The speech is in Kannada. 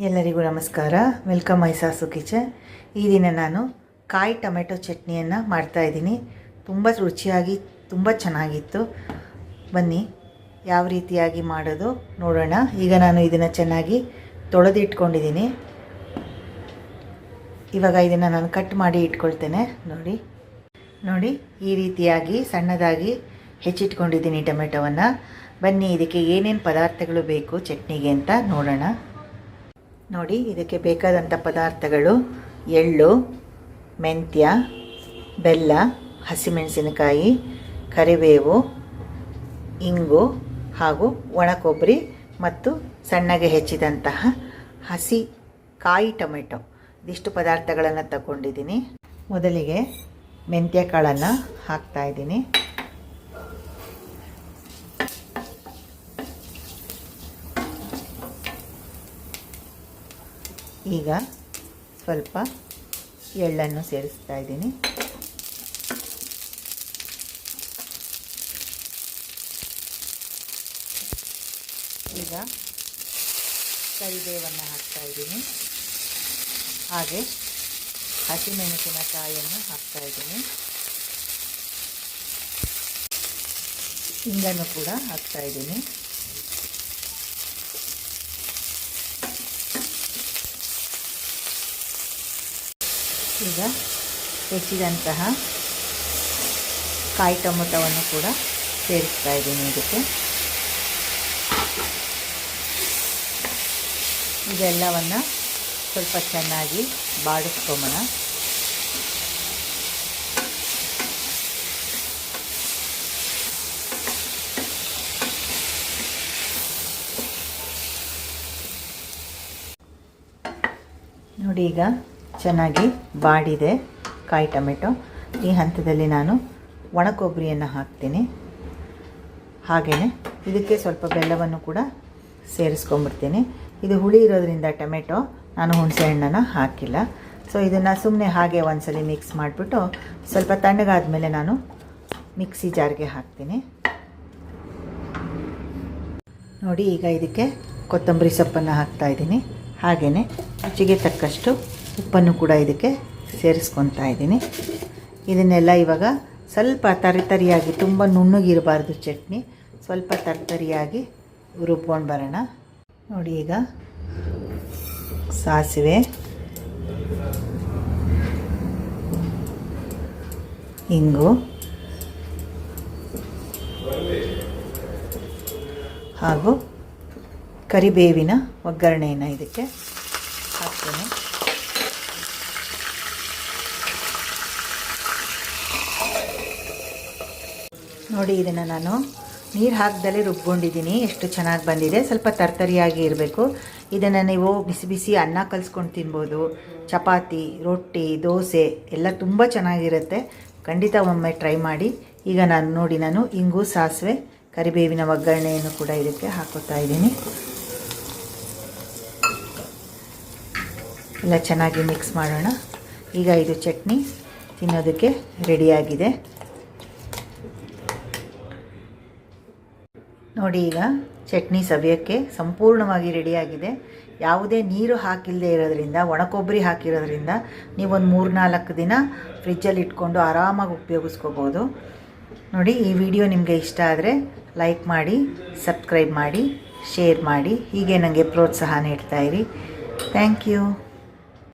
ಎಲ್ಲರಿಗೂ ನಮಸ್ಕಾರ. ವೆಲ್ಕಮ್ ಮೈ ಸಾಸು ಕಿಚನ್. ಈ ದಿನ ನಾನು ಕಾಯಿ ಟೊಮೆಟೊ ಚಟ್ನಿಯನ್ನು ಮಾಡ್ತಾಯಿದ್ದೀನಿ. ತುಂಬ ರುಚಿಯಾಗಿ ತುಂಬ ಚೆನ್ನಾಗಿತ್ತು. ಬನ್ನಿ ಯಾವ ರೀತಿಯಾಗಿ ಮಾಡೋದು ನೋಡೋಣ. ಈಗ ನಾನು ಇದನ್ನು ಚೆನ್ನಾಗಿ ತೊಳೆದಿಟ್ಕೊಂಡಿದ್ದೀನಿ. ಇವಾಗ ಇದನ್ನು ನಾನು ಕಟ್ ಮಾಡಿ ಇಟ್ಕೊಳ್ತೇನೆ. ನೋಡಿ ಈ ರೀತಿಯಾಗಿ ಸಣ್ಣದಾಗಿ ಹೆಚ್ಚಿಟ್ಕೊಂಡಿದ್ದೀನಿ ಟೊಮೆಟೊವನ್ನು. ಬನ್ನಿ ಇದಕ್ಕೆ ಏನೇನು ಪದಾರ್ಥಗಳು ಬೇಕು ಚಟ್ನಿಗೆ ಅಂತ ನೋಡೋಣ. ನೋಡಿ, ಇದಕ್ಕೆ ಬೇಕಾದಂಥ ಪದಾರ್ಥಗಳು: ಎಳ್ಳು, ಮೆಂತ್ಯ, ಬೆಲ್ಲ, ಹಸಿಮೆಣಸಿನಕಾಯಿ, ಕರಿಬೇವು, ಇಂಗು ಹಾಗೂ ಒಣ ಕೊಬ್ಬರಿ ಮತ್ತು ಸಣ್ಣಗೆ ಹೆಚ್ಚಿದಂತಹ ಹಸಿ ಕಾಯಿ ಟೊಮೆಟೊ. ಇದಿಷ್ಟು ಪದಾರ್ಥಗಳನ್ನು ತಗೊಂಡಿದ್ದೀನಿ. ಮೊದಲಿಗೆ ಮೆಂತ್ಯ ಕಾಳನ್ನು ಹಾಕ್ತಾಯಿದ್ದೀನಿ. ಈಗ ಸ್ವಲ್ಪ ಎಳ್ಳನ್ನು ಸೇರಿಸ್ತಾ ಇದ್ದೀನಿ. ಈಗ ಕರಿಬೇವನ್ನು ಹಾಕ್ತಾ ಇದ್ದೀನಿ. ಹಾಗೆ ಹಸಿಮೆಣಸಿನಕಾಯಿಯನ್ನು ಹಾಕ್ತಾ ಇದ್ದೀನಿ. ಇಂಗನ್ನು ಕೂಡ ಹಾಕ್ತಾ ಇದ್ದೀನಿ. ಈಗ ಹೆಚ್ಚಿದಂತಹ ಕಾಯಿ ಟೊಮೆಟೊವನ್ನು ಕೂಡ ಸೇರಿಸ್ತಾ ಇದ್ದೀನಿ ಇದಕ್ಕೆ. ಇದೆಲ್ಲವನ್ನು ಸ್ವಲ್ಪ ಚೆನ್ನಾಗಿ ಬಾಡಿಸ್ಕೊಂಬೋಣ. ನೋಡಿ, ಈಗ ಚೆನ್ನಾಗಿ ಬಾಡಿದೆ ಕಾಯಿ ಟೊಮೆಟೊ. ಈ ಹಂತದಲ್ಲಿ ನಾನು ಒಣ ಕೊಬ್ಬರಿಯನ್ನು ಹಾಕ್ತೀನಿ. ಹಾಗೆಯೇ ಇದಕ್ಕೆ ಸ್ವಲ್ಪ ಬೆಲ್ಲವನ್ನು ಕೂಡ ಸೇರಿಸ್ಕೊಂಡ್ಬಿಡ್ತೀನಿ. ಇದು ಹುಳಿ ಇರೋದ್ರಿಂದ ಟೊಮೆಟೊ ನಾನು ಹುಣಸೆ ಹಣ್ಣನ್ನು ಹಾಕಿಲ್ಲ. ಸೊ ಇದನ್ನು ಸುಮ್ಮನೆ ಹಾಗೆ ಒಂದ್ಸಲಿ ಮಿಕ್ಸ್ ಮಾಡಿಬಿಟ್ಟು ಸ್ವಲ್ಪ ತಣ್ಣಗಾದ ಮೇಲೆ ನಾನು ಮಿಕ್ಸಿ ಜಾರ್ಗೆ ಹಾಕ್ತೀನಿ. ನೋಡಿ, ಈಗ ಇದಕ್ಕೆ ಕೊತ್ತಂಬರಿ ಸೊಪ್ಪನ್ನು ಹಾಕ್ತಾಯಿದ್ದೀನಿ. ಹಾಗೆಯೇ ರುಚಿಗೆ ತಕ್ಕಷ್ಟು ಉಪ್ಪನ್ನು ಕೂಡ ಇದಕ್ಕೆ ಸೇರಿಸ್ಕೊತಾ ಇದ್ದೀನಿ. ಇದನ್ನೆಲ್ಲ ಇವಾಗ ಸ್ವಲ್ಪ ತರಿತರಿಯಾಗಿ, ತುಂಬ ನುಣ್ಣಗಿರಬಾರ್ದು ಚಟ್ನಿ, ಸ್ವಲ್ಪ ತರಿತರಿಯಾಗಿ ರುಬ್ಕೊಂಡು ಬರೋಣ. ನೋಡಿ, ಈಗ ಸಾಸಿವೆ, ಇಂಗು ಹಾಗೂ ಕರಿಬೇವಿನ ಒಗ್ಗರಣೆಯನ್ನು ಇದಕ್ಕೆ ಹಾಕ್ತೇನೆ. ನೋಡಿ, ಇದನ್ನು ನಾನು ನೀರು ಹಾಕ್ದಲೇ ರುಬ್ಕೊಂಡಿದ್ದೀನಿ. ಎಷ್ಟು ಚೆನ್ನಾಗಿ ಬಂದಿದೆ. ಸ್ವಲ್ಪ ತರ್ತರಿಯಾಗಿ ಇರಬೇಕು. ಇದನ್ನು ನೀವು ಬಿಸಿ ಬಿಸಿ ಅನ್ನ ಕಲಿಸ್ಕೊಂಡು ತಿನ್ಬೋದು. ಚಪಾತಿ, ರೊಟ್ಟಿ, ದೋಸೆ ಎಲ್ಲ ತುಂಬ ಚೆನ್ನಾಗಿರುತ್ತೆ. ಖಂಡಿತ ಒಮ್ಮೆ ಟ್ರೈ ಮಾಡಿ. ಈಗ ನಾನು ಇಂಗು, ಸಾಸಿವೆ, ಕರಿಬೇವಿನ ಒಗ್ಗರಣೆಯನ್ನು ಕೂಡ ಇದಕ್ಕೆ ಹಾಕೋತಾ ಇದ್ದೀನಿ. ಎಲ್ಲ ಚೆನ್ನಾಗಿ ಮಿಕ್ಸ್ ಮಾಡೋಣ. ಈಗ ಇದು ಚಟ್ನಿ ತಿನ್ನೋದಕ್ಕೆ ರೆಡಿಯಾಗಿದೆ. ನೋಡಿ, ಈಗ ಚಟ್ನಿ ಸವಿಯೋಕ್ಕೆ ಸಂಪೂರ್ಣವಾಗಿ ರೆಡಿಯಾಗಿದೆ. ಯಾವುದೇ ನೀರು ಹಾಕಿಲ್ಲದೆ ಇರೋದ್ರಿಂದ, ಒಣ ಕೊಬ್ಬರಿ ಹಾಕಿರೋದ್ರಿಂದ ನೀವೊಂದು 3-4 ದಿನ ಫ್ರಿಜ್ಜಲ್ಲಿ ಇಟ್ಕೊಂಡು ಆರಾಮಾಗಿ ಉಪಯೋಗಿಸ್ಕೋಬೋದು. ನೋಡಿ, ಈ ವಿಡಿಯೋ ನಿಮಗೆ ಇಷ್ಟ ಆದರೆ ಲೈಕ್ ಮಾಡಿ, ಸಬ್ಸ್ಕ್ರೈಬ್ ಮಾಡಿ, ಶೇರ್ ಮಾಡಿ. ಹೀಗೆ ನನಗೆ ಪ್ರೋತ್ಸಾಹ ನೀಡ್ತಾಯಿರಿ. Thank you.